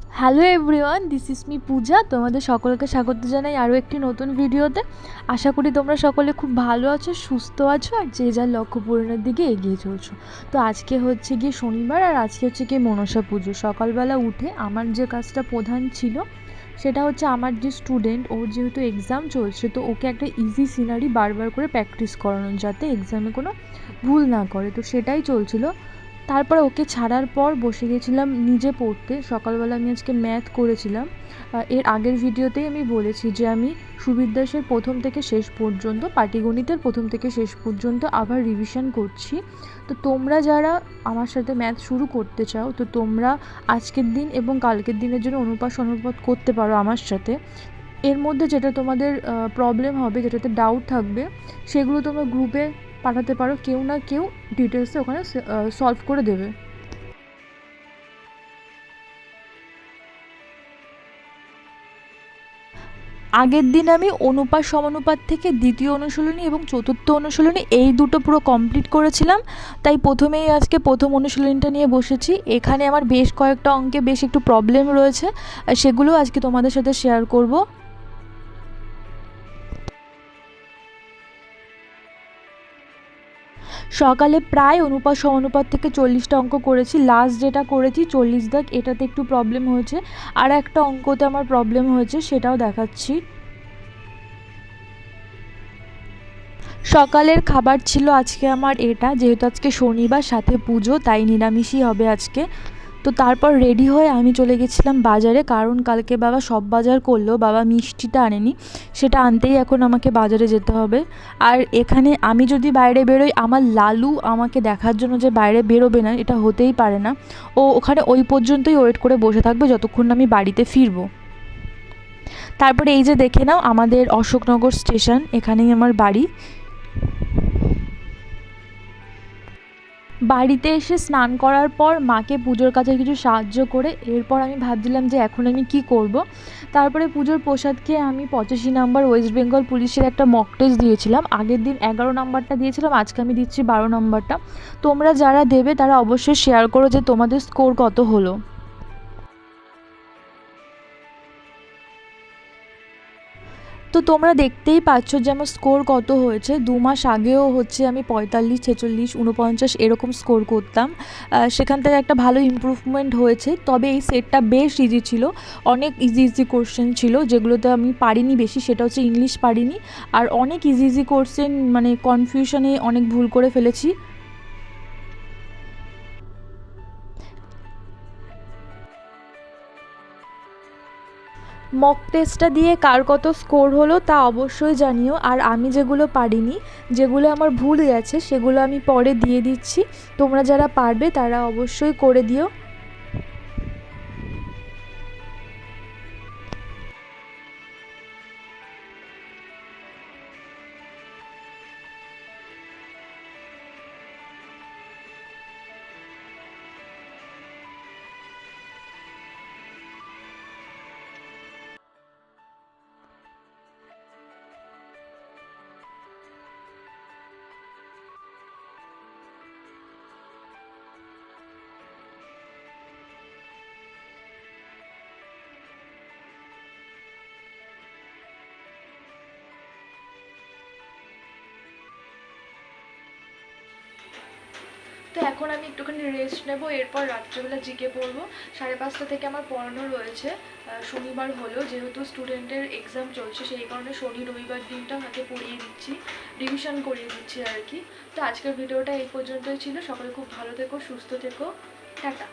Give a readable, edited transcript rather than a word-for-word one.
Hello everyone, this is me Puja. তোমাদের সকলকে স্বাগত জানাই আরও একটি নতুন ভিডিওতে। আশা করি তোমরা সকলে খুব ভালো আছো, সুস্থ আছো আর যে যার লক্ষ্য পূরণের দিকে এগিয়ে চলছো। তো আজকে হচ্ছে গিয়ে শনিবার আর আজকে হচ্ছে গিয়ে মনসা পুজো। সকালবেলা উঠে আমার যে কাজটা প্রধান ছিল সেটা হচ্ছে আমার যে স্টুডেন্ট, ওর যেহেতু এক্সাম চলছে তো ওকে একটা ইজি সিনারি বারবার করে প্র্যাকটিস করানো যাতে এক্সামে কোনো ভুল না করে, তো সেটাই চলছিল। তারপরে ওকে ছাড়ার পর বসে গেছিলাম নিজে পড়তে। সকালবেলা আমি আজকে ম্যাথ করেছিলাম। এর আগের ভিডিওতেই আমি বলেছি যে আমি সুবীর দাসের প্রথম থেকে শেষ পর্যন্ত, পাটিগণিতের প্রথম থেকে শেষ পর্যন্ত আবার রিভিশন করছি। তো তোমরা যারা আমার সাথে ম্যাথ শুরু করতে চাও তো তোমরা আজকের দিন এবং কালকের দিনের জন্য অনুপাত অনুপাত করতে পারো আমার সাথে। এর মধ্যে যেটা তোমাদের প্রবলেম হবে, যেটাতে ডাউট থাকবে, সেগুলো তোমরা গ্রুপে পাঠাতে পারো, কেউ না কেউ ডিটেলসে ওখানে সলভ করে দেবে। আগের দিন আমি অনুপাত সমানুপাত থেকে দ্বিতীয় অনুশীলনী এবং চতুর্থ অনুশীলনী এই দুটো পুরো কমপ্লিট করেছিলাম। তাই প্রথমেই আজকে প্রথম অনুশীলনীটা নিয়ে বসেছি। এখানে আমার বেশ কয়েকটা অঙ্কে বেশ একটু প্রবলেম রয়েছে, সেগুলো আজকে তোমাদের সাথে শেয়ার করব। সকালে প্রায় অনুপাত সমানুপাত থেকে 40টা অঙ্ক করেছি। লাস্ট যেটা করেছি 40 দাগ, এটাতে একটু প্রবলেম হয়েছে। আর একটা অঙ্কতে আমার প্রবলেম হয়েছে, সেটাও দেখাচ্ছি। সকালের খাবার ছিল আজকে আমার এটা, যেহেতু আজকে শনিবার সাথে পুজো তাই নিরামিষই হবে আজকে। তো তারপর রেডি হয়ে আমি চলে গেছিলাম বাজারে, কারণ কালকে বাবা সব বাজার করলেও বাবা মিষ্টিটা আনেনি, সেটা আনতেই এখন আমাকে বাজারে যেতে হবে। আর এখানে আমি যদি বাইরে বেরোই, আমার লালু আমাকে দেখার জন্য যে বাইরে বেরোবে না এটা হতেই পারে না। ও ওখানে ওই পর্যন্তই ওয়েট করে বসে থাকবে যতক্ষণ না আমি বাড়িতে ফিরবো। তারপরে এই যে দেখে নাও আমাদের অশোকনগর স্টেশন, এখানেই আমার বাড়ি। বাড়িতে এসে স্নান করার পর মাকে পুজোর কাজে কিছু সাহায্য করে এরপর আমি ভাবছিলাম যে এখন আমি কি করব। তারপরে পুজোর প্রসাদ খেয়ে আমি 85 নাম্বার ওয়েস্ট বেঙ্গল পুলিশের একটা মক টেস্ট দিয়েছিলাম। আগের দিন 11 নাম্বারটা দিয়েছিলাম, আজকে আমি দিচ্ছি 12 নাম্বারটা। তোমরা যারা দেবে তারা অবশ্যই শেয়ার করো যে তোমাদের স্কোর কত হলো। তো তোমরা দেখতেই পাচ্ছ যে আমার স্কোর কত হয়েছে। 2 মাস আগেও হচ্ছে আমি 45, 46, 49 এরকম স্কোর করতাম। সেখান থেকে একটা ভালো ইমপ্রুভমেন্ট হয়েছে। তবে এই সেটটা বেশ ইজি ছিল, অনেক ইজি ইজি কোশ্চেন ছিল যেগুলোতে আমি পারিনি বেশি, সেটা হচ্ছে ইংলিশ পারিনি। আর অনেক ইজি ইজি কোশ্চেন মানে কনফিউশনে অনেক ভুল করে ফেলেছি। মক টেস্টটা দিয়ে কার কত স্কোর হলো তা অবশ্যই জানিও। আর আমি যেগুলো পারিনি, যেগুলো আমার ভুল গেছে, সেগুলো আমি পরে দিয়ে দিচ্ছি। তোমরা যারা পারবে তারা অবশ্যই করে দিও। তো এখন আমি একটুখানি রেস্ট নেব, এরপর রাত্রেবেলা জিকে পড়বো। 5:30 থেকে আমার পড়ানো রয়েছে। শনিবার হলেও যেহেতু স্টুডেন্টের এক্সাম চলছে সেই কারণে শনি রবিবার দিনটা হাতে পড়িয়ে দিচ্ছি, রিভিশন করিয়ে দিচ্ছি আর কি। তো আজকের ভিডিওটা এই পর্যন্তই ছিল। সকলে খুব ভালো থেকো, সুস্থ থেকো, টাটা।